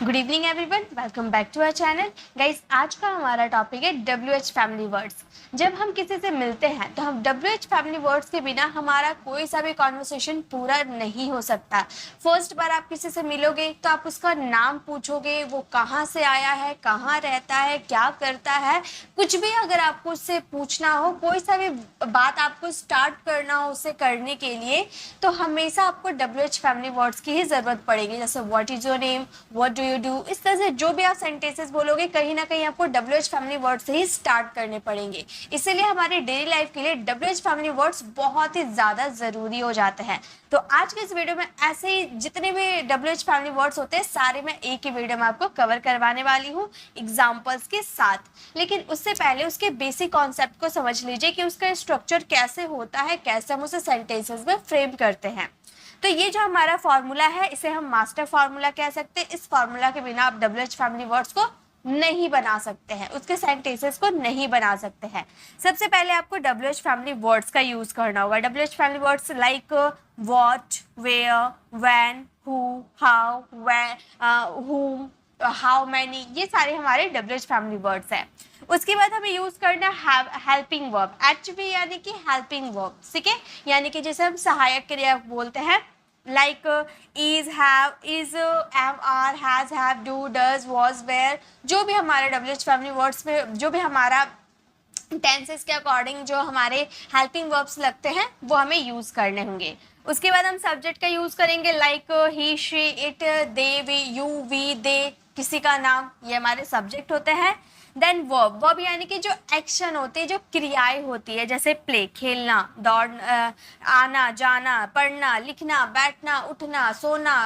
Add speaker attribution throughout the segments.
Speaker 1: Good evening everyone, welcome back to our channel. Guys, आज का हमारा टॉपिक है WH फैमिली वर्ड्स। जब हम किसी से मिलते हैं तो हम WH फैमिली वर्ड्स के बिना हमारा कोई सा भी कॉन्वर्सेशन पूरा नहीं हो सकता। फर्स्ट बार आप किसी से मिलोगे तो आप उसका नाम पूछोगे, वो कहाँ से आया है, कहाँ रहता है, क्या करता है, कुछ भी अगर आपको उससे पूछना हो, कोई सा भी बात आपको स्टार्ट करना हो उससे करने के लिए, तो हमेशा आपको WH फैमिली वर्ड्स की ही ज़रूरत पड़ेगी। जैसे what is your name, what do you do, इस तरह से जो भी आप सेंटेंसेस बोलोगे कहीं ना कहीं आपको WH फैमिली वर्ड से ही स्टार्ट करने पड़ेंगे। इसीलिए हमारी डेली लाइफ के लिए WH फैमिली वर्ड्स बहुत ही ज़्यादा ज़रूरी हो जाते हैं। तो आज के इस वीडियो में ऐसे ही जितने भी WH फैमिली वर्ड्स होते हैं सारे मैं एक ही वीडियो में आपको कवर करवाने वाली हूँ एग्जाम्पल्स के साथ। लेकिन उससे पहले उसके बेसिक कॉन्सेप्ट को समझ लीजिए कि उसका स्ट्रक्चर कैसे होता है, कैसे हम उसे सेंटेंसेस में फ्रेम करते हैं। तो ये जो हमारा फॉर्मूला है इसे हम मास्टर फॉर्मूला कह सकते हैं। इस फॉर्मूला के बिना आप WH फैमिली वर्ड्स को नहीं बना सकते हैं, उसके सेंटेंसेस को नहीं बना सकते हैं। सबसे पहले आपको WH फैमिली वर्ड्स का यूज करना होगा। WH family words like what, where, when, who, how, whom, how many, ये सारे हमारे WH फैमिली वर्ड्स हैं। उसके बाद हमें यूज करना है हेल्पिंग वर्ब, HV यानी कि हेल्पिंग वर्ब, ठीक है, यानी कि जैसे हम सहायक क्रिया बोलते हैं like is, have, is, am, are, has, have, do, does, was, were, जो भी हमारे WH फैमिली वर्ड्स में जो भी हमारा टेंसेस के अकॉर्डिंग जो हमारे हेल्पिंग वर्ब्स लगते हैं वो हमें यूज करने होंगे। उसके बाद हम सब्जेक्ट का यूज करेंगे like he, she, it, they, we, you, we, they, किसी का नाम, ये हमारे सब्जेक्ट होते हैं। देन वर्ब, वर्ब यानी कि जो एक्शन होते हैं, जो क्रियाएं होती है, जैसे प्ले, खेलना, दौड़, आना जाना, पढ़ना, लिखना, बैठना, उठना, सोना,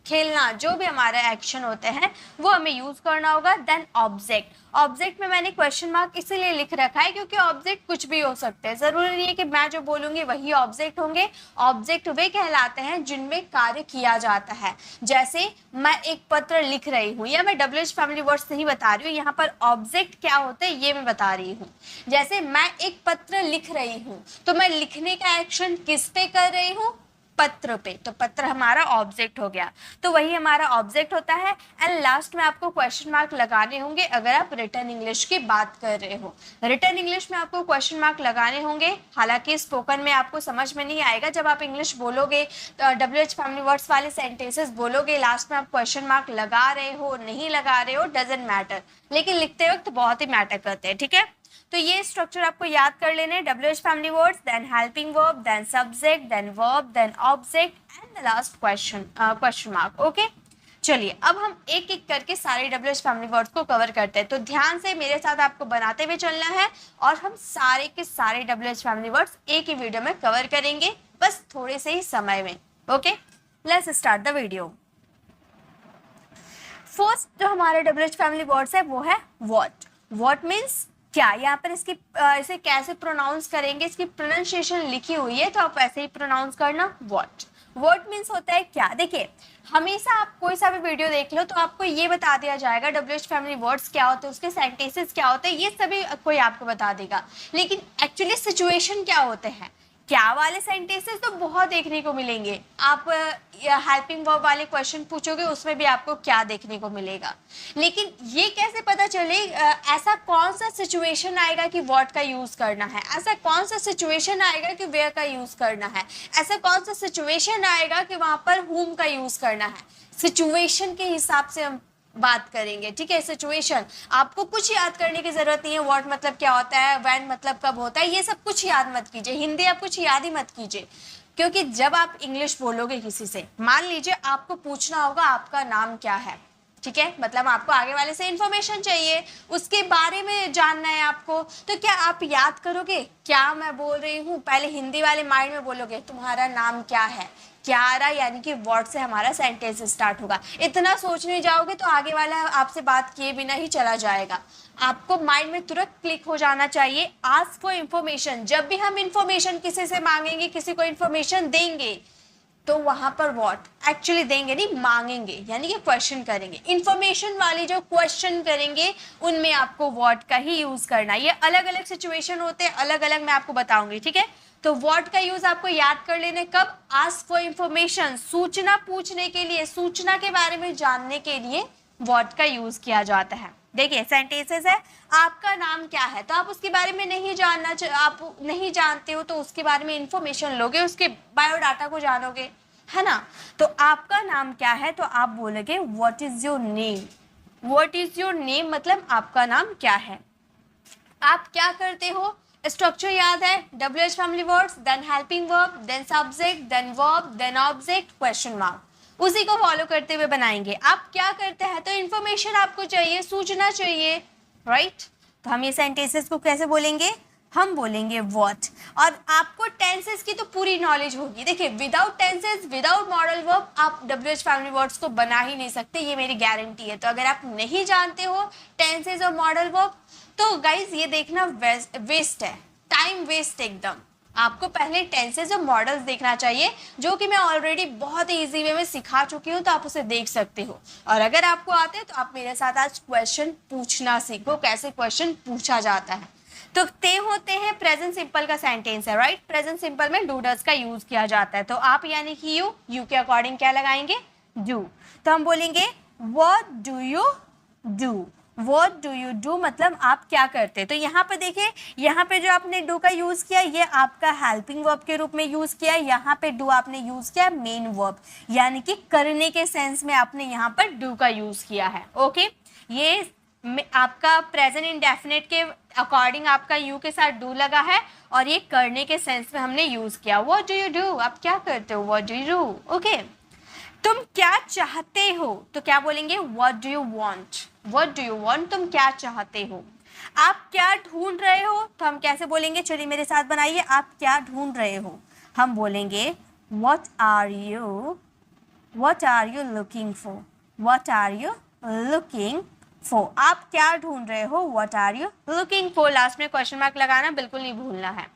Speaker 1: खेलना, जो भी हमारे एक्शन होते हैं वो हमें यूज करना होगा। देन ऑब्जेक्ट, ऑब्जेक्ट में मैंने क्वेश्चन मार्क इसीलिए लिख रखा है क्योंकि ऑब्जेक्ट कुछ भी हो सकते हैं, जरूरी नहीं है कि मैं जो बोलूंगी वही ऑब्जेक्ट होंगे। ऑब्जेक्ट वे कहलाते हैं जिनमें कार्य किया जाता है। जैसे मैं एक पत्र लिख रही हूँ, या मैं WH फैमिली वर्ड से ही बता रही हूँ, यहाँ पर ऑब्जेक्ट क्या होते हैं ये मैं बता रही हूँ। जैसे मैं एक पत्र लिख रही हूँ तो मैं लिखने का एक्शन किस पे कर रही हूँ, पत्र पे, तो पत्र हमारा ऑब्जेक्ट हो गया, तो वही हमारा ऑब्जेक्ट होता है। एंड लास्ट में आपको क्वेश्चन मार्क लगाने होंगे अगर आप रिटन इंग्लिश की बात कर रहे हो। रिटन इंग्लिश में आपको क्वेश्चन मार्क लगाने होंगे, हालांकि स्पोकन में आपको समझ में नहीं आएगा। जब आप इंग्लिश बोलोगे तो WH फैमिली वर्ड्स वाले सेंटेंसेस बोलोगे, लास्ट में आप क्वेश्चन मार्क लगा रहे हो नहीं लगा रहे हो डजेंट मैटर, लेकिन लिखते वक्त बहुत ही मैटर करते हैं, ठीक है। तो ये स्ट्रक्चर आपको याद कर लेने, WH family words, then helping verb, then subject, then verb, then object and the last question mark. Okay, चलिए अब हम एक एक करके सारे WH फैमिली वर्ड्स को कवर करते हैं। तो ध्यान से मेरे साथ आपको बनाते हुए चलना है और हम सारे के सारे WH फैमिली वर्ड्स एक ही वीडियो में कवर करेंगे, बस थोड़े से ही समय में। Okay, let's start the video. First जो हमारे WH फैमिली वर्ड्स है वो है व्हाट। व्हाट मीन्स क्या, यहाँ पर इसकी इसे कैसे प्रोनाउंस करेंगे, इसकी प्रोनाउंसिएशन लिखी हुई है तो आप ऐसे ही प्रोनाउंस करना व्हाट। व्हाट मीन्स होता है क्या। देखिए, हमेशा आप कोई सा भी वीडियो देख लो तो आपको ये बता दिया जाएगा WH फैमिली वर्ड्स क्या होते हैं, उसके सेंटेंसेस क्या होते हैं, ये सभी कोई आपको बता देगा, लेकिन एक्चुअली सिचुएशन क्या होते हैं, क्या वाले सेंटेंसेस तो बहुत देखने को मिलेंगे। आप हेल्पिंग वर्ब वाले क्वेश्चन पूछोगे उसमें भी आपको क्या देखने को मिलेगा, लेकिन ये कैसे पता चले ऐसा कौन सा सिचुएशन आएगा कि व्हाट का यूज करना है, ऐसा कौन सा सिचुएशन आएगा कि वेयर का यूज करना है, ऐसा कौन सा सिचुएशन आएगा कि वहां पर हुम का यूज करना है। सिचुएशन के हिसाब से हम बात करेंगे, ठीक है। सिचुएशन आपको कुछ याद करने की जरूरत नहीं है, व्हाट मतलब क्या होता है, व्हेन मतलब कब होता है, ये सब कुछ याद मत कीजिए। हिंदी आप कुछ याद ही मत कीजिए, क्योंकि जब आप इंग्लिश बोलोगे किसी से, मान लीजिए आपको पूछना होगा आपका नाम क्या है, ठीक है, मतलब आपको आगे वाले से इंफॉर्मेशन चाहिए, उसके बारे में जानना है आपको, तो क्या आप याद करोगे क्या मैं बोल रही हूँ, पहले हिंदी वाले माइंड में बोलोगे तुम्हारा नाम क्या है, क्या आ रहा, यानी कि वर्ड से हमारा सेंटेंस स्टार्ट होगा। इतना सोचने जाओगे तो आगे वाला आपसे बात किए बिना ही चला जाएगा। आपको माइंड में तुरंत क्लिक हो जाना चाहिए आस्क फॉर इंफॉर्मेशन। जब भी हम इंफॉर्मेशन किसी से मांगेंगे, किसी को इंफॉर्मेशन देंगे, तो वहां पर व्हाट एक्चुअली देंगे नहीं, मांगेंगे, यानी कि क्वेश्चन करेंगे। इंफॉर्मेशन वाली जो क्वेश्चन करेंगे उनमें आपको व्हाट का ही यूज करना है। ये अलग अलग सिचुएशन होते हैं, अलग अलग मैं आपको बताऊंगी, ठीक है। तो व्हाट का यूज आपको याद कर लेने कब, आस्क फॉर इंफॉर्मेशन, सूचना पूछने के लिए, सूचना के बारे में जानने के लिए व्हाट का यूज किया जाता है। देखिए सेंटेंसेस है, आपका नाम क्या है, तो आप उसके बारे में नहीं आप नहीं जानते हो तो उसके बारे में इंफॉर्मेशन लोगे, उसके बायोडाटा को जानोगे, है ना। तो आपका नाम क्या है, तो आप बोलोगे what is your name. What is your name मतलब आपका नाम क्या है। आप क्या करते हो, स्ट्रक्चर याद है, WH family words, then helping verb, then subject, then verb, then object, question mark, उसी को फॉलो करते हुए बनाएंगे। आप क्या करते हैं, तो इन्फॉर्मेशन आपको चाहिए, सूचना चाहिए, राइट। तो हम ये सेंटेंसेस को कैसे बोलेंगे, हम बोलेंगे व्हाट। और आपको टेंसेस की तो पूरी नॉलेज होगी। देखिए without tenses, without modal verb आप WH फैमिली वर्ड्स को बना ही नहीं सकते, ये मेरी गारंटी है। तो अगर आप नहीं जानते हो टेंसेस और मॉडल वर्ब, तो गाइज ये देखना वेस्ट है, टाइम वेस्ट एकदम। आपको पहले टेंसेस और मॉडल्स देखना चाहिए, जो कि मैं ऑलरेडी बहुत ही इजी वे में सिखा चुकी हूँ, तो आप उसे देख सकते हो। और अगर आपको आते हैं तो आप मेरे साथ आज क्वेश्चन पूछना सीखो, कैसे क्वेश्चन पूछा जाता है। तो ते होते हैं प्रेजेंट सिंपल का सेंटेंस है, राइट। प्रेजेंट सिंपल में डू डज का यूज किया जाता है। तो आप यानी कि यू के अकॉर्डिंग क्या लगाएंगे, डू। तो हम बोलेंगे what do you do. What do you do मतलब आप क्या करते हैं। तो यहाँ पे देखिए, यहाँ पे जो आपने डू का यूज किया ये आपका हेल्पिंग वर्ब के रूप में यूज किया है। यहाँ पे डू आपने यूज किया मेन वर्ब, यानी कि करने के सेंस में आपने यहाँ पर डू का यूज किया है। ओके, ये आपका प्रेजेंट इंडेफिनिट के अकॉर्डिंग आपका यू के साथ डू लगा है, और ये करने के सेंस में हमने यूज किया। What do you do, आप क्या करते हो, What do you do। Okay, तुम क्या चाहते हो, तो क्या बोलेंगे What do you want। What do you want, तुम क्या चाहते हो। आप क्या ढूंढ रहे हो, तो हम कैसे बोलेंगे, चलिए मेरे साथ बनाइए, आप क्या ढूंढ रहे हो। हम बोलेंगे What are you looking for। What are you looking for, आप क्या ढूंढ रहे हो, What are you looking for। Last में क्वेश्चन मार्क लगाना बिल्कुल नहीं भूलना है।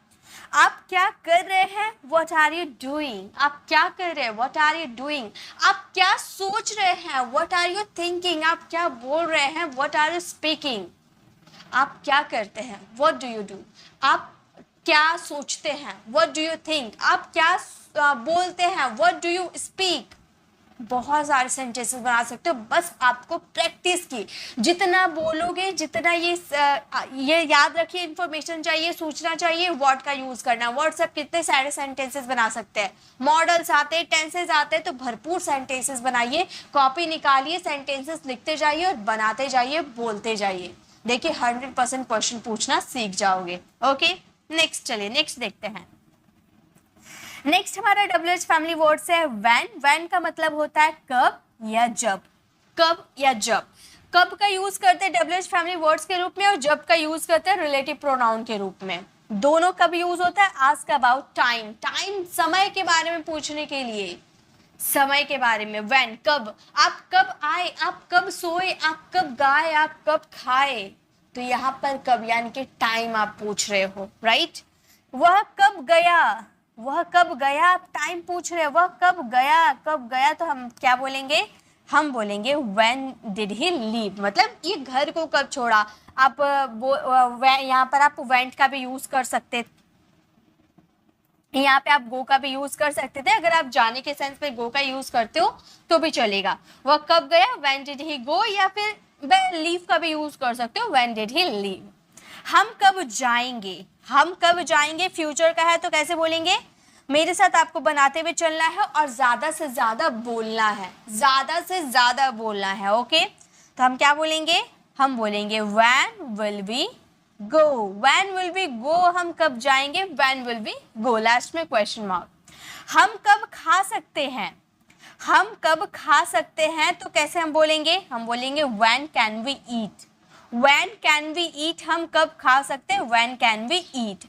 Speaker 1: आप क्या कर रहे हैं, What are you doing, आप क्या कर रहे हैं, What are you doing। आप क्या सोच रहे हैं, What are you thinking, आप क्या बोल रहे हैं, What are you speaking। आप क्या करते हैं, What do you do, आप क्या सोचते हैं, What do you think, आप क्या बोलते हैं, What do you speak। बहुत सारे सेंटेंसेस बना सकते हो, बस आपको प्रैक्टिस की, जितना बोलोगे, जितना ये याद रखिए, इंफॉर्मेशन चाहिए, सूचना चाहिए, व्हाट का यूज करना। वर्ड से आप कितने सारे सेंटेंसेस बना सकते हैं, मॉडल्स आते, टेंसेस आते, तो भरपूर सेंटेंसेस बनाइए, कॉपी निकालिए, सेंटेंसेस लिखते जाइए और बनाते जाइए, बोलते जाइए। देखिए 100% क्वेश्चन पूछना सीख जाओगे। ओके, नेक्स्ट, चलिए नेक्स्ट देखते हैं। नेक्स्ट हमारा WH फैमिली वर्ड्स है व्हेन। व्हेन का मतलब होता है कब या जब। कब या जब, कब का यूज करते हैं WH फैमिली वर्ड्स के रूप में, और जब का यूज करते हैं रिलेटिव प्रोनाउन के रूप में। दोनों कब यूज होता है, आस्क अबाउट टाइम, टाइम समय के बारे में पूछने के लिए, समय के बारे में। व्हेन कब, आप कब आए, आप कब सोए, आप कब गाए, आप कब खाए। तो यहाँ पर कब यानी कि टाइम आप पूछ रहे हो, राइट। वह कब गया, वह कब गया, आप टाइम पूछ रहे हो, वह कब गया, कब गया। तो हम क्या बोलेंगे, हम बोलेंगे when did he leave, मतलब ये घर को कब छोड़ा। आप यहाँ पर आप went का भी यूज कर सकते, यहाँ पे आप go का भी यूज कर सकते थे। अगर आप जाने के सेंस में go का यूज करते हो तो भी चलेगा। वह कब गया, when did he go, या फिर leave का भी यूज कर सकते हो, when did he leave। हम कब जाएंगे, हम कब जाएंगे फ्यूचर का है, तो कैसे बोलेंगे, मेरे साथ आपको बनाते हुए चलना है और ज्यादा से ज्यादा बोलना है, ज्यादा से ज्यादा बोलना है। ओके, तो हम क्या बोलेंगे, हम बोलेंगे when will we go। when will we go, हम कब जाएंगे, when will we go, last में क्वेश्चन मार्क। हम कब खा सकते हैं, हम कब खा सकते हैं, तो कैसे हम बोलेंगे, हम बोलेंगे when can we eat। when can we eat, हम कब खा सकते हैं, when can we eat।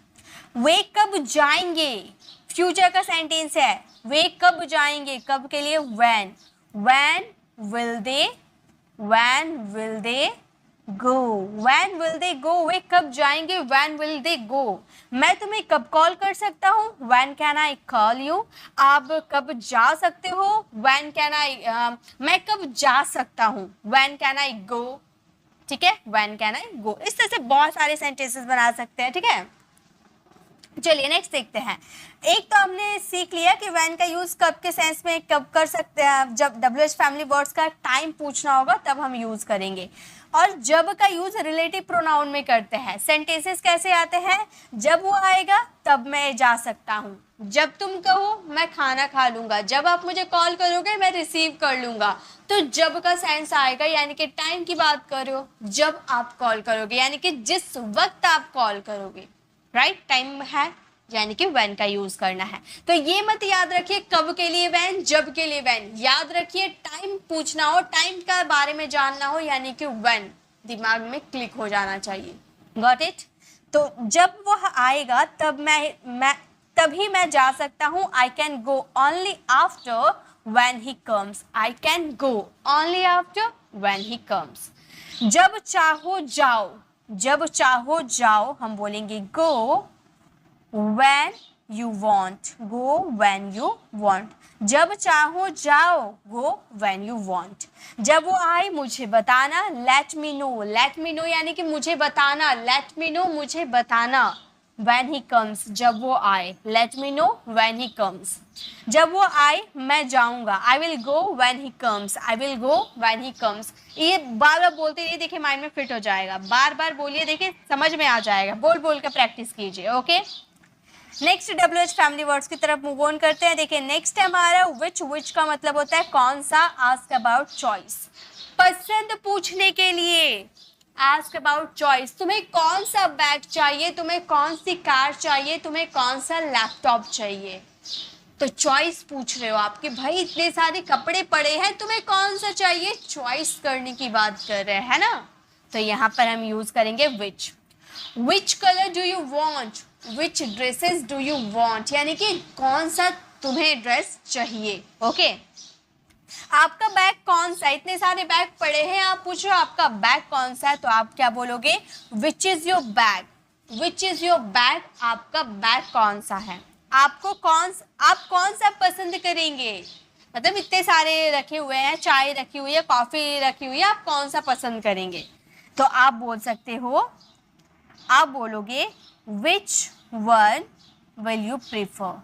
Speaker 1: वे कब जाएंगे, फ्यूचर का सेंटेंस है, वे कब जाएंगे, कब के लिए when। when will they, when will they go, when will they go, वे कब जाएंगे, when will they go। मैं तुम्हें कब कॉल कर सकता हूँ, when can I call you। आप कब जा सकते हो, when can I मैं कब जा सकता हूँ, when can I go। ठीक है, when can I go। इस तरह से बहुत सारे सेंटेंसेस बना सकते हैं, ठीक है। चलिए नेक्स्ट देखते हैं। एक तो हमने सीख लिया कि व्हेन का यूज कब के सेंस में कब कर सकते हैं, जब WH फैमिली वर्ड्स का टाइम पूछना होगा तब हम यूज करेंगे। और जब का यूज रिलेटिव प्रोनाउन में करते हैं। सेंटेंसेस कैसे आते हैं, जब वो आएगा तब मैं जा सकता हूँ, जब तुम कहो मैं खाना खा लूंगा, जब आप मुझे कॉल करोगे मैं रिसीव कर लूंगा। तो जब का सेंस आएगा, यानी कि टाइम की बात कर रहे हो, जब आप कॉल करोगे यानी कि जिस वक्त आप कॉल करोगे, राइट, टाइम है यानी कि व्हेन का यूज करना है। तो ये मत याद रखिए कब के लिए व्हेन, जब के लिए व्हेन, याद रखिए टाइम पूछना हो, टाइम का बारे में जानना हो यानी कि व्हेन, दिमाग में क्लिक हो जाना चाहिए। Got it. तो जब वह आएगा तब मैं तभी मैं जा सकता हूँ। I can go only after when he comes, I can go only after when he comes. जब चाहो जाओ, जब चाहो जाओ हम बोलेंगे गो when you want, go when you want। जब चाहो जाओ, go when you want। जब वो आए मुझे बताना, let me know, let me know यानी कि मुझे बताना, let me know मुझे बताना। when he comes, जब वो आए, let me know when he comes। जब वो आए मैं जाऊंगा, I will go when he comes, I will go when he comes। ये बार बार बोलते रहिए, देखिए माइंड में फिट हो जाएगा, बार बार बोलिए, देखिए समझ में आ जाएगा, बोल बोल कर प्रैक्टिस कीजिए। Okay, next WH family words की तरफ मूव ऑन करते हैं। देखिए नेक्स्ट है हमारा विच का मतलब होता है कौन सा। आस्क अबाउट चॉइस, पसंद पूछने के लिए। आस्क अबाउट चॉइस, तुम्हें कौन सा बैग चाहिए, तुम्हें कौन सी कार चाहिए, तुम्हें कौन सा लैपटॉप चाहिए। तो चॉइस पूछ रहे हो आप कि भाई इतने सारे कपड़े पड़े हैं, तुम्हें कौन सा चाहिए, चॉइस करने की बात कर रहे हैं ना। तो यहाँ पर हम यूज करेंगे which. Which colour do you want, which dresses do you want, यानी कि कौन सा तुम्हें ड्रेस चाहिए। ओके, आपका बैग कौन सा, इतने सारे बैग पड़े हैं, आप पूछ रहे हो आपका बैग कौन सा है, तो आप क्या बोलोगे, which is your bag, which is your bag, आपका बैग कौन सा है। आपको आप कौन सा पसंद करेंगे, मतलब इतने सारे रखे हुए हैं, चाय रखी हुई है, कॉफी रखी हुई है, आप कौन सा पसंद करेंगे। तो आप बोल सकते हो, आप बोलोगे which one will you prefer,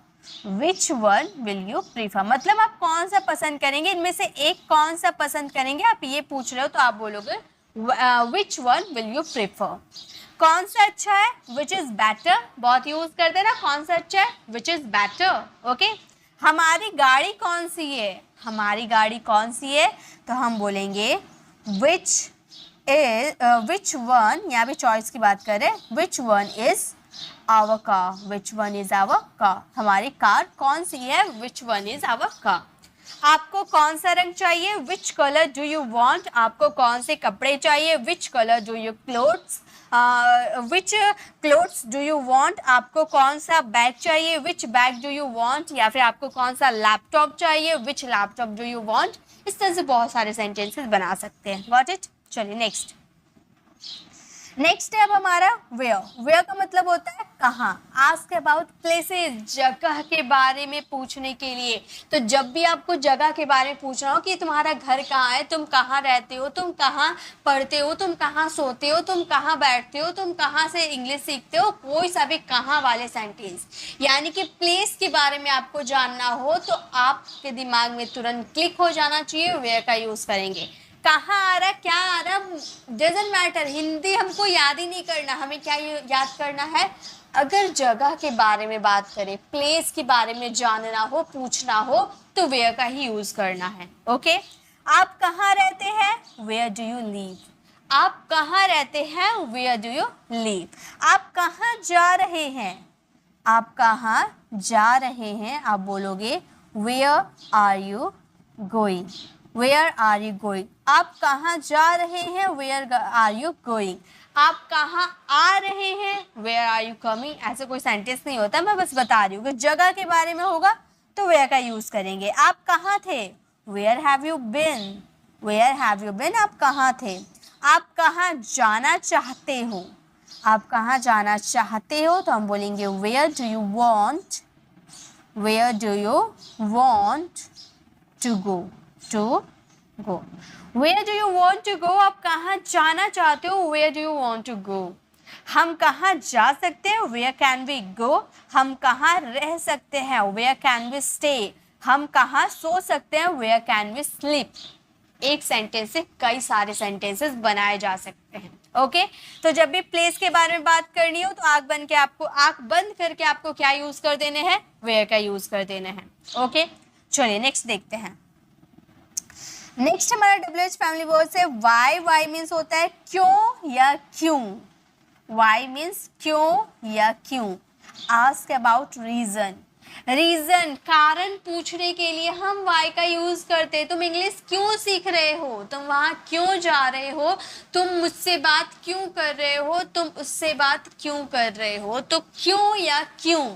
Speaker 1: which one will you prefer, मतलब आप कौन सा पसंद करेंगे, इनमें से एक कौन सा पसंद करेंगे, आप ये पूछ रहे हो। तो आप बोलोगे which one will you prefer. कौन सा अच्छा है, विच इज बेटर, बहुत यूज करते हैं ना, कौन सा अच्छा है, विच इज बेटर। ओके, हमारी गाड़ी कौन सी है, हमारी गाड़ी कौन सी है, तो हम बोलेंगे विच वन, यहाँ भी चॉइस की बात करें, which one is our car, which one is our car, हमारी कार कौन सी है, which one is our car. आपको कौन सा रंग चाहिए, which colour do you want, आपको कौन से कपड़े चाहिए, which colour do you clothes, which clothes do you want, आपको कौन सा बैग चाहिए, which bag do you want, या फिर आपको कौन सा लैपटॉप चाहिए, which laptop do you want. इस तरह से बहुत सारे सेंटेंसेस बना सकते हैं। Got it. चलिए नेक्स्ट है अब हमारा वेयर का मतलब होता है कहाँ। आस्क अबाउट प्लेसेस, जगह के बारे में पूछने के लिए। तो जब भी आपको जगह के बारे में पूछना हो कि तुम्हारा घर कहाँ है, तुम कहाँ रहते हो, तुम कहाँ पढ़ते हो, तुम कहाँ सोते हो, तुम कहाँ बैठते हो, तुम कहाँ से इंग्लिश सीखते हो, कोई सा भी कहाँ वाले सेंटेंस, यानी कि प्लेस के बारे में आपको जानना हो तो आपके दिमाग में तुरंत क्लिक हो जाना चाहिए, वेयर का यूज करेंगे। कहाँ आ रहा, क्या आ रहा, डजंट मैटर, हिंदी हमको याद ही नहीं करना, हमें क्या याद करना है, अगर जगह के बारे में बात करें, प्लेस के बारे में जानना हो, पूछना हो, तो वेयर का ही यूज करना है। ओके, आप कहाँ रहते हैं, वेयर डू यू लीव, आप कहाँ रहते हैं, वेयर डू यू लीव। आप कहाँ जा रहे हैं, आप कहाँ जा रहे हैं, आप बोलोगे where are you going, where are you going. आप कहाँ जा रहे हैं, वेयर आर यू गोइंग। आप कहाँ आ रहे हैं, वेयर आर यू कमिंग। ऐसे कोई सेंटेंस नहीं होता, मैं बस बता रही हूँ कि जगह के बारे में होगा तो वेयर का यूज करेंगे। आप कहाँ थे, where have you been, where have you been, आप कहाँ थे। आप कहाँ जाना चाहते हो, आप कहाँ जाना चाहते हो, तो हम बोलेंगे where do you want, where do you want to go, to go, where do you want to go, आप कहाँ जाना चाहते हो, where do you want to go। हम कहाँ जा सकते हैं, वेयर कैन वी गो। हम कहाँ रह सकते हैं, वेयर कैन वी स्टे। हम कहाँ सो सकते हैं, वेयर कैन वी स्लीप। एक सेंटेंस से कई सारे सेंटेंसेस बनाए जा सकते हैं। ओके, तो जब भी प्लेस के बारे में बात करनी हो तो आंख बंद करके आपको क्या यूज कर देने हैं, वेयर का यूज कर देना है। ओके, चलिए नेक्स्ट देखते हैं। नेक्स्ट हमारा WH फैमिली वर्ड से वाई। वाई मीन्स होता है क्यों या क्यों। वाई मीन्स क्यों या क्यों। Ask about reason. रीजन, कारण पूछने के लिए हम वाई का यूज करते हैं। तुम इंग्लिश क्यों सीख रहे हो, तुम वहां क्यों जा रहे हो, तुम मुझसे बात क्यों कर रहे हो, तुम उससे बात क्यों कर रहे हो। तो क्यों या क्यों।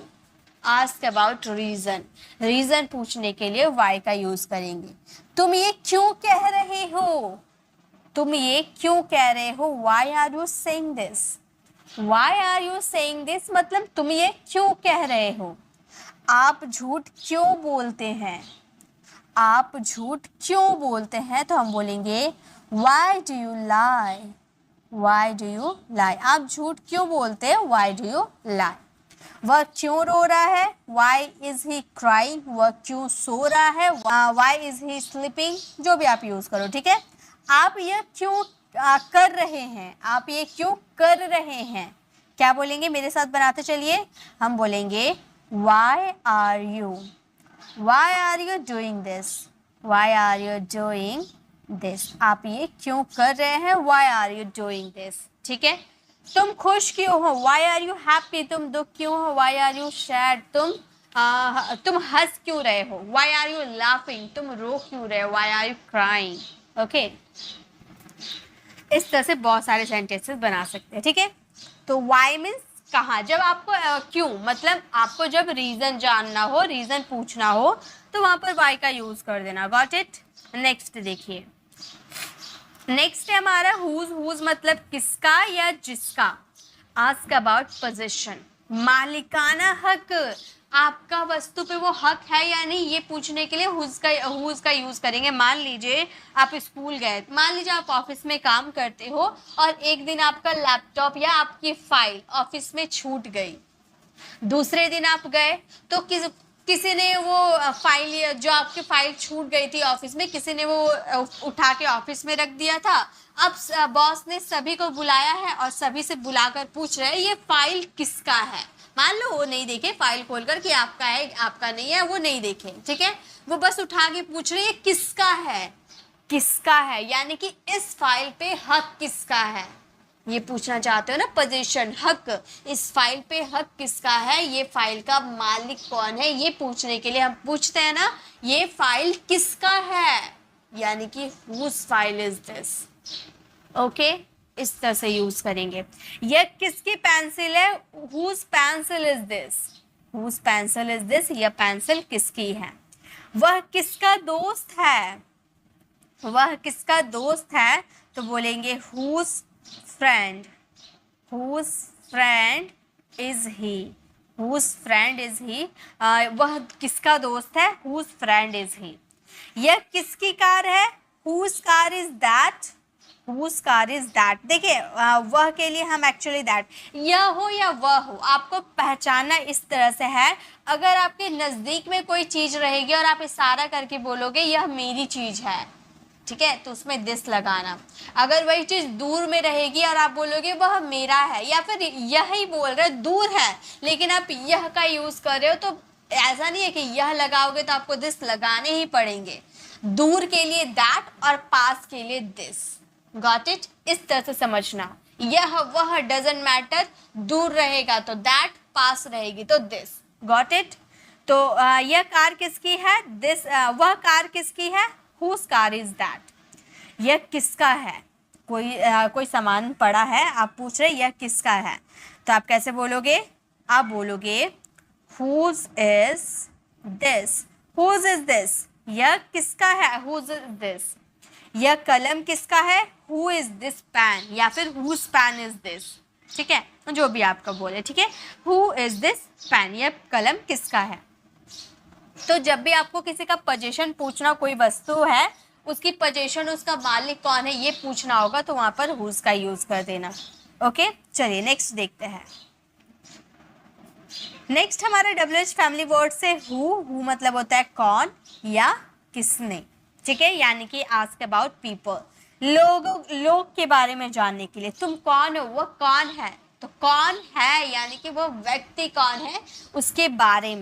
Speaker 1: Ask about reason. रीजन पूछने के लिए वाई का यूज करेंगे। तुम ये क्यों कह रहे हो, तुम ये क्यों कह रहे हो। Why are you saying this. Why are you saying this मतलब तुम ये क्यों कह रहे हो। आप झूठ क्यों बोलते हैं। आप झूठ क्यों बोलते हैं तो हम बोलेंगे why do you lie. Why do you lie. आप झूठ क्यों बोलते हैं, वाई डू यू लाई। वह क्यों रो रहा है, वाई इज ही क्राइंग। वह क्यों सो रहा है, वाई इज ही स्लीपिंग। जो भी आप यूज करो, ठीक है। आप ये क्यों कर रहे हैं, आप ये क्यों कर रहे हैं। क्या बोलेंगे, मेरे साथ बनाते चलिए। हम बोलेंगे why are you, why are you doing this, why are you doing this. आप ये क्यों कर रहे हैं, why are you doing this, ठीक है। तुम खुश क्यों हो, वाई आर यू हैप्पी। तुम दुख क्यों हो, वाई आर यू सैड। तुम हंस क्यों रहे हो, वाई आर यू लाफिंग। तुम रो क्यों रहे हो, why are you crying. Okay, इस तरह से बहुत सारे सेंटेंसेस बना सकते हैं, ठीक है। तो वाई मीन्स कहाँ। जब आपको क्यों मतलब आपको जब रीजन जानना हो, रीजन पूछना हो तो वहां पर वाई का यूज कर देना। Got it. नेक्स्ट देखिए, नेक्स्ट है हमारा हुज। हुज मतलब किसका या जिसका। आस्क अबाउट पोजीशन, मालिकाना हक। आपका वस्तु पे वो हक है या नहीं, ये पूछने के लिए हुज का यूज करेंगे। मान लीजिए आप स्कूल गए, मान लीजिए आप ऑफिस में काम करते हो और एक दिन आपका लैपटॉप या आपकी फाइल ऑफिस में छूट गई। दूसरे दिन आप गए तो किसी ने वो फाइल, जो आपकी फाइल छूट गई थी ऑफिस में, किसी ने वो उठा के ऑफिस में रख दिया था। अब बॉस ने सभी को बुलाया है और सभी से बुलाकर पूछ रहे हैं ये फाइल किसका है। मान लो वो नहीं देखे फाइल खोलकर कि आपका है आपका नहीं है, वो नहीं देखे, ठीक है। वो बस उठा के पूछ रहे हैं किसका है, किसका है, यानी कि इस फाइल पे हक किसका है, ये पूछना चाहते हो ना। पोजीशन, हक, इस फाइल पे हक किसका है, ये फाइल का मालिक कौन है, ये पूछने के लिए हम पूछते हैं ना ये फाइल किसका है, यानी कि whose file is this. Okay, इस तरह से यूज करेंगे। यह किसकी पेंसिल है, whose pencil is this. whose pencil is this, यह पेंसिल किसकी है। वह किसका दोस्त है, वह किसका दोस्त है तो बोलेंगे whose friend, whose friend is he, whose friend is he। वह किसका दोस्त है, whose friend is he। यह किसकी कार है, whose car is that, whose car is that। देखिए वह के लिए हम एक्चुअली दैट, यह हो या वह हो, आपको पहचानना इस तरह से है। अगर आपके नज़दीक में कोई चीज़ रहेगी और आप इशारा करके बोलोगे यह मेरी चीज़ है, ठीक है, तो उसमें दिस लगाना। अगर वही चीज दूर में रहेगी और आप बोलोगे वह मेरा है, या फिर यह ही बोल रहे दूर है लेकिन आप यह का यूज कर रहे हो, तो ऐसा नहीं है कि यह लगाओगे तो आपको दिस लगाने ही पड़ेंगे। दूर के लिए दैट और पास के लिए दिस। Got it. इस तरह से समझना, यह वह डजंट मैटर, दूर रहेगा तो दैट, पास रहेगी तो दिस। Got it. तो यह कार किसकी है, दिस, वह कार किसकी है, whose car is that। यह किसका है, कोई सामान पड़ा है, आप पूछ रहे यह किसका है, तो आप कैसे बोलोगे, आप बोलोगे whose is this, whose is this। यह किसका है, whose is this। यह कलम किसका है, who is this pen, या फिर whose pen is this, ठीक है, जो भी आपका बोले, ठीक है। who is this pen, यह कलम किसका है। तो जब भी आपको किसी का पोजीशन पूछना, कोई वस्तु है उसकी पोजीशन, उसका मालिक कौन है ये पूछना होगा, तो वहां पर हुज का यूज कर देना। ओके, चलिए नेक्स्ट देखते हैं। नेक्स्ट हमारा WH फैमिली वर्ड से हु मतलब होता है कौन या किसने, ठीक है, यानी कि आस्क अबाउट पीपल, लोग के बारे में जानने के लिए। तुम कौन हो, वो कौन है, तो कौन है यानी कि वो व्यक्ति कौन है उसके बारे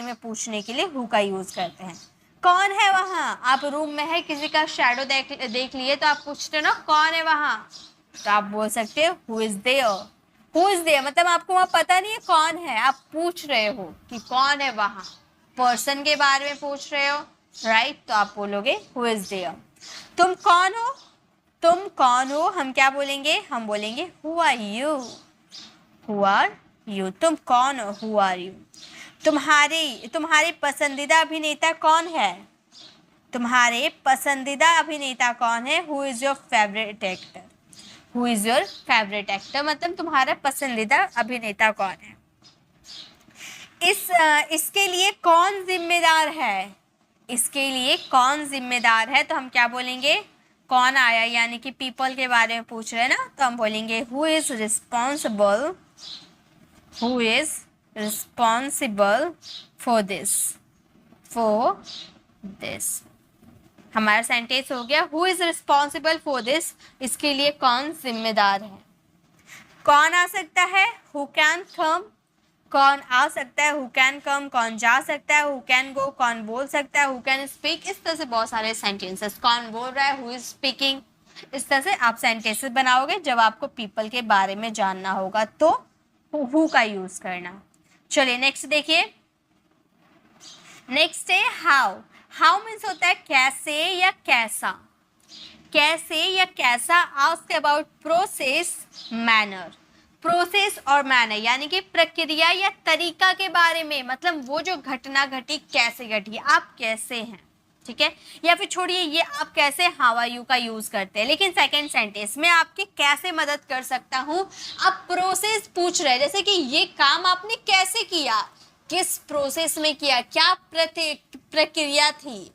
Speaker 1: में पूछने के लिए हु का यूज करते हैं। कौन है वहाँ, आप रूम में है, किसी का शैडो देख लिए तो आप पूछते हो ना कौन है वहाँ, तो आप बोल सकते हो who is there. Who is there मतलब आपको वहाँ पता नहीं है कौन है, आप पूछ रहे हो कि कौन है वहाँ, पर्सन के बारे में पूछ रहे हो, राइट, तो आप बोलोगे हु इज देयर। तुम कौन हो, तुम कौन हो, हम क्या बोलेंगे, हम बोलेंगे who are you, who are you, तुम कौन हो, हु आर यू। तुम्हारे पसंदीदा अभिनेता कौन है, तुम्हारे पसंदीदा अभिनेता कौन है, who is your favourite actor, who is your favourite actor मतलब तुम्हारा पसंदीदा अभिनेता कौन है। इसके लिए कौन जिम्मेदार है, इसके लिए कौन जिम्मेदार है, तो हम क्या बोलेंगे, कौन आया यानी कि पीपल के बारे में पूछ रहे हैं ना, तो हम बोलेंगे who is responsible, who is responsible for this. हमारा सेंटेंस हो गया who is responsible for this, इसके लिए कौन जिम्मेदार है। कौन आ सकता है, हु कैन कम, कौन आ सकता है, हु कैन कम, कौन जा सकता है, हु कैन गो, कौन बोल सकता है, हु कैन स्पीक, इस तरह से बहुत सारे सेंटेंसेस, कौन बोल रहा है, हु इज स्पीकिंग, इस तरह से आप सेंटेंसेस बनाओगे जब आपको पीपल के बारे में जानना होगा तो हु का यूज करना। चलिए नेक्स्ट देखिए, नेक्स्ट है हाउ। हाउ मीन्स होता है कैसे या कैसा, कैसे या कैसा, ask about process manner, process और मैनर यानी कि प्रक्रिया या तरीका के बारे में, मतलब वो जो घटना घटी कैसे घटी, आप कैसे हैं, ठीक है, या फिर छोड़िए ये आप कैसे, हाउ आर यू का यूज करते हैं, लेकिन सेकंड सेंटेंस में आपकी कैसे मदद कर सकता हूँ, आप प्रोसेस पूछ रहे हैं, जैसे कि ये काम आपने कैसे किया, किस प्रोसेस में किया, क्या प्रक्रिया थी,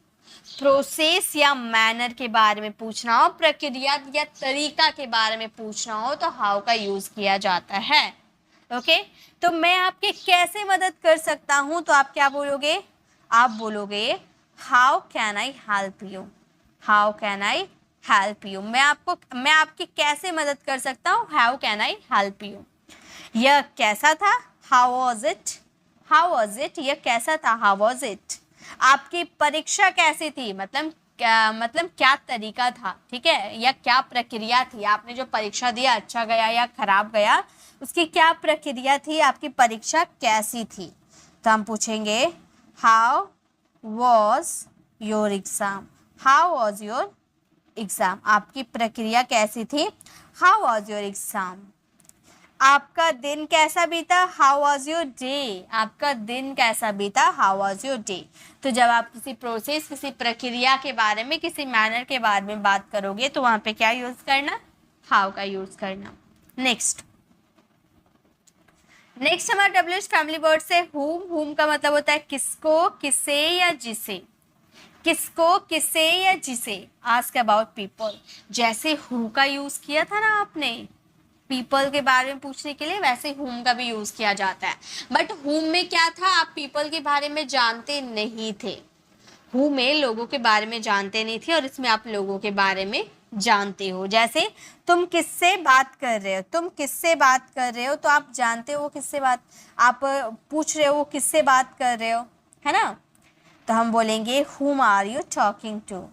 Speaker 1: प्रोसेस या मैनर के बारे में पूछना हो, प्रक्रिया या तरीका के बारे में पूछना हो तो हाउ का यूज किया जाता है। ओके, तो मैं आपके कैसे मदद कर सकता हूं तो आप क्या बोलोगे, आप बोलोगे how can I help you, how can I help you, मैं आपकी कैसे मदद कर सकता हूँ, how can I help you. यह कैसा था, how was it, how was it, यह कैसा था, हाउ वॉज इट। आपकी परीक्षा कैसी थी, मतलब क्या तरीका था, ठीक है, या क्या प्रक्रिया थी, आपने जो परीक्षा दिया अच्छा गया या खराब गया, उसकी क्या प्रक्रिया थी, आपकी परीक्षा कैसी थी, तो हम पूछेंगे how was your exam, how was your exam, आपकी प्रक्रिया कैसी थी, हाउ वॉज योर एग्जाम। आपका दिन कैसा बीता, हाउ वॉज योर डे, आपका दिन कैसा बीता, हाउ वॉज योर डे। तो जब आप किसी प्रोसेस, किसी प्रक्रिया के बारे में, किसी मैनर के बारे में बात करोगे तो वहां पे क्या यूज करना, हाउ का यूज करना। नेक्स्ट हमारा WH फैमिली वर्ड से हुम का मतलब होता है किसको, किसे या जिसे, किसको, किसे या जिसे, आस्क अबाउट पीपल, जैसे हु का यूज किया था ना आपने पीपल के बारे में पूछने के लिए, वैसे हुम का भी यूज किया जाता है। बट हुम में क्या था, आप पीपल के बारे में जानते नहीं थे, हु में लोगों के बारे में जानते नहीं थे और इसमें आप लोगों के बारे में जानते हो। जैसे तुम किससे बात कर रहे हो, तुम किससे बात कर रहे हो तो आप जानते हो किससे बात, आप पूछ रहे हो किससे बात कर रहे हो, है ना, तो हम बोलेंगे whom are you talking to,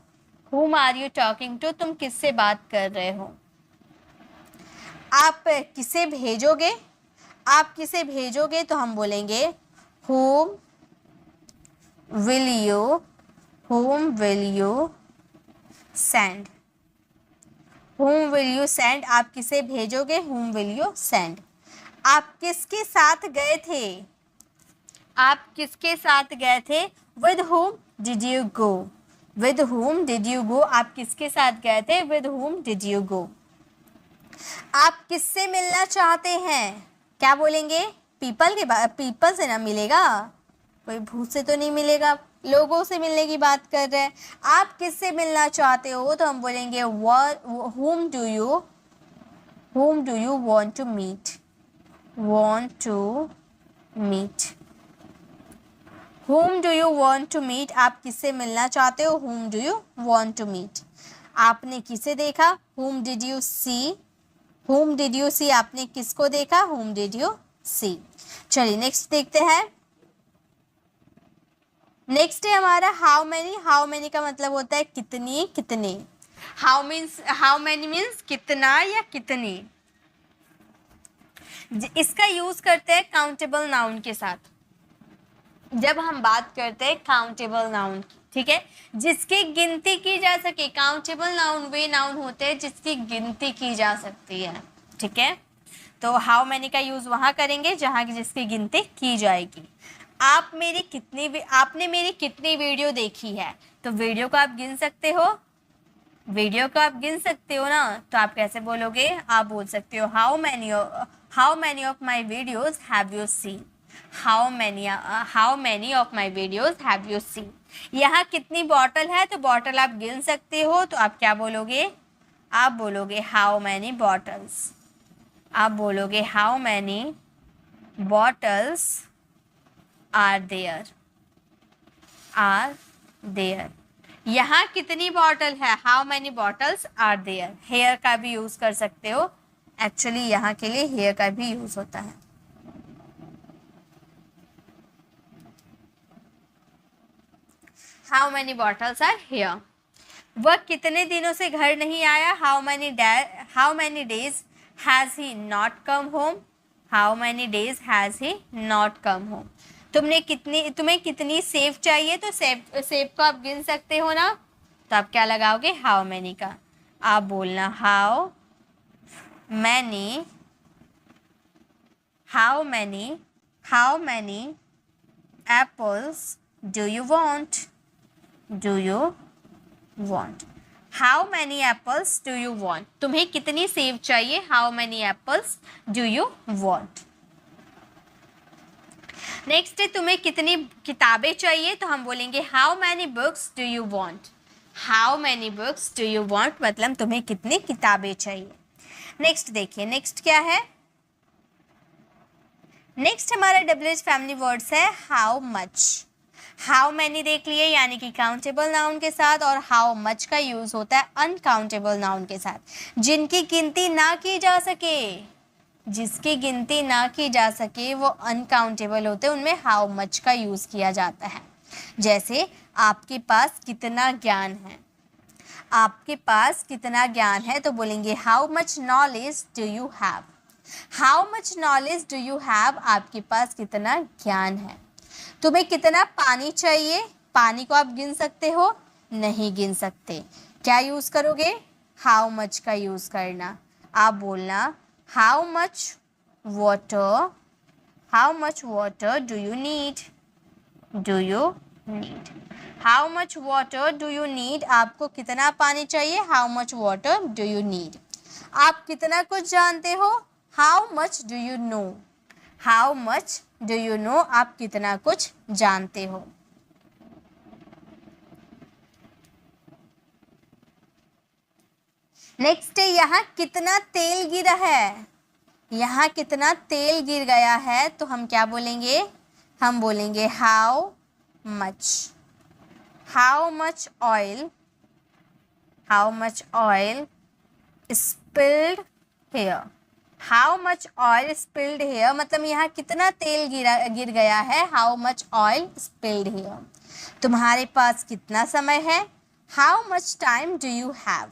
Speaker 1: whom are you talking to, तुम किससे बात कर रहे हो। आप किसे भेजोगे, आप किसे भेजोगे तो हम बोलेंगे whom will you send, whom will you send, आप किसे भेजोगे, whom will you send। आप किसके साथ गए थे, आप किसके साथ गए थे, with whom did you go, with whom did you go, आप किसके साथ गए थे, with whom did you go। आप किससे मिलना चाहते हैं, क्या बोलेंगे, पीपल से ना मिलेगा, कोई भूत से तो नहीं मिलेगा, लोगों से मिलने की बात कर रहे हैं। आप किससे मिलना चाहते हो तो हम बोलेंगे whom whom do you want to meet? Want to meet. whom do you want to meet? आप किससे मिलना चाहते हो? whom do you want to meet? आपने किसे देखा? whom did you see? whom did you see? आपने किसको देखा? whom did you see? चलिए नेक्स्ट देखते हैं। नेक्स्ट है हमारा हाउ मैनी। हाउ मैनी का मतलब होता है कितनी, कितने। हाउ मैनी मीन्स कितना या कितनी। इसका यूज करते हैं काउंटेबल नाउन के साथ जब हम बात करते हैं काउंटेबल नाउन की, ठीक है, जिसकी गिनती की जा सके। काउंटेबल नाउन वे नाउन होते हैं जिसकी गिनती की जा सकती है, ठीक है। तो हाउ मैनी का यूज वहां करेंगे जहां की जिसकी गिनती की जाएगी। आपने मेरी कितनी वीडियो देखी है, तो वीडियो को आप गिन सकते हो। वीडियो को आप गिन सकते हो ना, तो आप कैसे बोलोगे? आप बोल सकते हो how many of my videos have you seen. How many of my videos have you seen. यहाँ कितनी बॉटल है, तो बॉटल आप गिन सकते हो, तो आप क्या बोलोगे? आप बोलोगे हाउ मैनी बॉटल्स। आप बोलोगे how many bottles are there. यहाँ कितनी बॉटल है? How many bottles are there. Here का भी यूज कर सकते हो। एक्चुअली यहाँ के लिए हेयर का भी यूज होता है। How many bottles are here. वह कितने दिनों से घर नहीं आया? How many days has he not come home. How many days has he not come home. तुम्हें कितनी सेब चाहिए, तो सेब को आप गिन सकते हो ना, तो आप क्या लगाओगे? हाउ मैनी का। आप बोलना how many apples do you want. How many apples do you want. तुम्हें कितनी सेब चाहिए? How many apples do you want. Next है तुम्हें कितनी किताबें चाहिए, तो हम बोलेंगे how many books do you want. How many books do you want मतलब तुम्हें कितनी किताबें चाहिए। नेक्स्ट देखिए, नेक्स्ट क्या है? नेक्स्ट हमारा WH फैमिली वर्ड्स है हाउ मच। हाउ मैनी देख लिए यानी कि काउंटेबल नाउन के साथ, और हाउ मच का यूज होता है अनकाउंटेबल नाउन के साथ। जिनकी गिनती ना की जा सके, जिसकी गिनती ना की जा सके वो अनकाउंटेबल होते हैं, उनमें हाउ मच का यूज किया जाता है। जैसे आपके पास कितना ज्ञान है। आपके पास कितना ज्ञान है, तो बोलेंगे how much knowledge do you have. How much knowledge do you have, आपके पास कितना ज्ञान है। तुम्हें कितना पानी चाहिए, पानी को आप गिन सकते हो? नहीं गिन सकते। क्या यूज करोगे? हाउ मच का यूज करना। आप बोलना how much water do you need. How much water do you need, आपको कितना पानी चाहिए? How much water do you need. आप कितना कुछ जानते हो? How much do you know. How much do you know, आप कितना कुछ जानते हो। नेक्स्ट है यहाँ कितना तेल गिरा है। यहाँ कितना तेल गिर गया है, तो हम क्या बोलेंगे? हम बोलेंगे how much oil spilled here. How much oil spilled here मतलब यहाँ कितना तेल गिर गया है। How much oil spilled here. तुम्हारे पास कितना समय है? How much time do you have.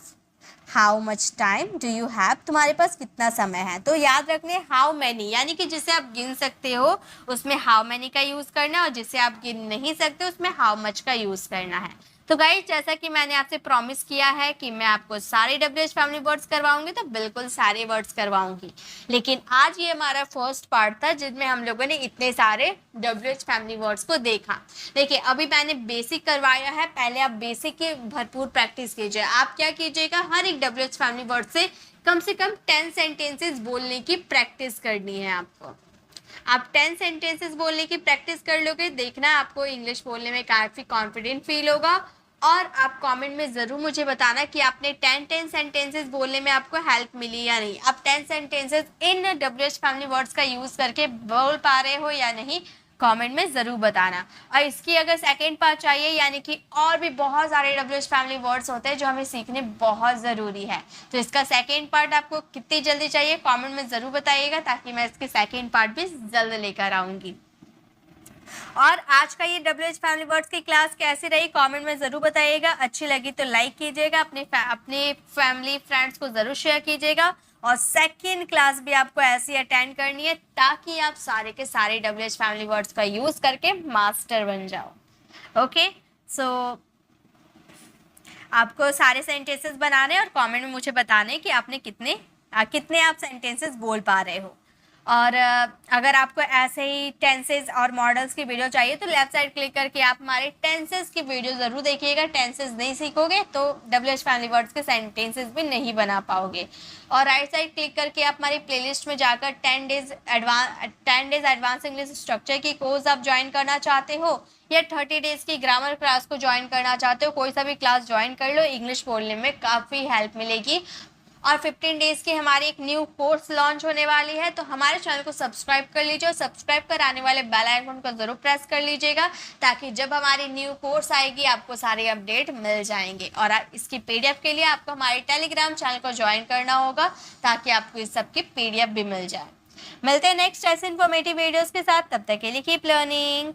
Speaker 1: How much time do you have, तुम्हारे पास कितना समय है। तो याद रखने हाउ मैनी यानी कि जिसे आप गिन सकते हो उसमें हाउ मैनी का यूज करना है, और जिसे आप गिन नहीं सकते उसमें हाउ मच का यूज करना है। तो गाइस जैसा कि मैंने आपसे प्रॉमिस किया है कि मैं आपको सारे WH फैमिली वर्ड्स करवाऊंगी, तो बिल्कुल सारे वर्ड्स करवाऊंगी। लेकिन आज ये हमारा फर्स्ट पार्ट था जिसमें हम लोगों ने इतने सारे WH फैमिली वर्ड्स को देखा। देखिए अभी मैंने बेसिक करवाया है, पहले आप बेसिक की भरपूर प्रैक्टिस कीजिए। आप क्या कीजिएगा, हर एक WH फैमिली वर्ड से कम 10 सेंटेंसेस बोलने की प्रैक्टिस करनी है आपको। आप 10 सेंटेंसेस बोलने की प्रैक्टिस कर लोगे, देखना आपको इंग्लिश बोलने में काफ़ी कॉन्फिडेंट फील होगा और आप कमेंट में ज़रूर मुझे बताना कि आपने 10 सेंटेंसेस बोलने में आपको हेल्प मिली या नहीं। आप 10 सेंटेंसेस इन WH फैमिली वर्ड्स का यूज़ करके बोल पा रहे हो या नहीं, कमेंट में ज़रूर बताना। और इसकी अगर सेकेंड पार्ट चाहिए, यानी कि और भी बहुत सारे WH फैमिली वर्ड्स होते हैं जो हमें सीखने बहुत ज़रूरी है, तो इसका सेकेंड पार्ट आपको कितनी जल्दी चाहिए कमेंट में ज़रूर बताइएगा, ताकि मैं इसकी सेकेंड पार्ट भी जल्द लेकर आऊँगी। और आज का ये WH फैमिली वर्ड्स की क्लास कैसी रही कमेंट में ज़रूर बताइएगा। अच्छी लगी तो लाइक कीजिएगा, अपने फैमिली फ्रेंड्स को ज़रूर शेयर कीजिएगा। और सेकेंड क्लास भी आपको ऐसी अटेंड करनी है ताकि आप सारे के सारे WH फैमिली वर्ड्स का यूज़ करके मास्टर बन जाओ। ओके, सो आपको सारे सेंटेंसेस बनाने और कमेंट में मुझे बताने कि आपने कितने आप सेंटेंसेस बोल पा रहे हो। और अगर आपको ऐसे ही टेंसेस और मॉडल्स की वीडियो चाहिए तो लेफ्ट साइड क्लिक करके आप हमारे टेंसेस की वीडियो ज़रूर देखिएगा। टेंसेस नहीं सीखोगे तो WH फैमिली वर्ड्स के सेंटेंसेस भी नहीं बना पाओगे। और राइट साइड क्लिक करके आप हमारी प्लेलिस्ट में जाकर 10 डेज एडवांस इंग्लिश स्ट्रक्चर की कोर्स आप ज्वाइन करना चाहते हो या 30 डेज की ग्रामर क्लास को ज्वाइन करना चाहते हो, कोई सा भी क्लास ज्वाइन कर लो, इंग्लिश बोलने में काफ़ी हेल्प मिलेगी। और 15 डेज की हमारी एक न्यू कोर्स लॉन्च होने वाली है, तो हमारे चैनल को सब्सक्राइब कर लीजिए और सब्सक्राइब कर आने वाले बेल आइकन को ज़रूर प्रेस कर लीजिएगा, ताकि जब हमारी न्यू कोर्स आएगी आपको सारे अपडेट मिल जाएंगे। और इसकी PDF के लिए आपको हमारे टेलीग्राम चैनल को ज्वाइन करना होगा, ताकि आपको इस सब की PDF भी मिल जाए। मिलते हैं नेक्स्ट ऐसे इन्फॉर्मेटिव वीडियोज़ के साथ, तब तक के लिए कीप लर्निंग।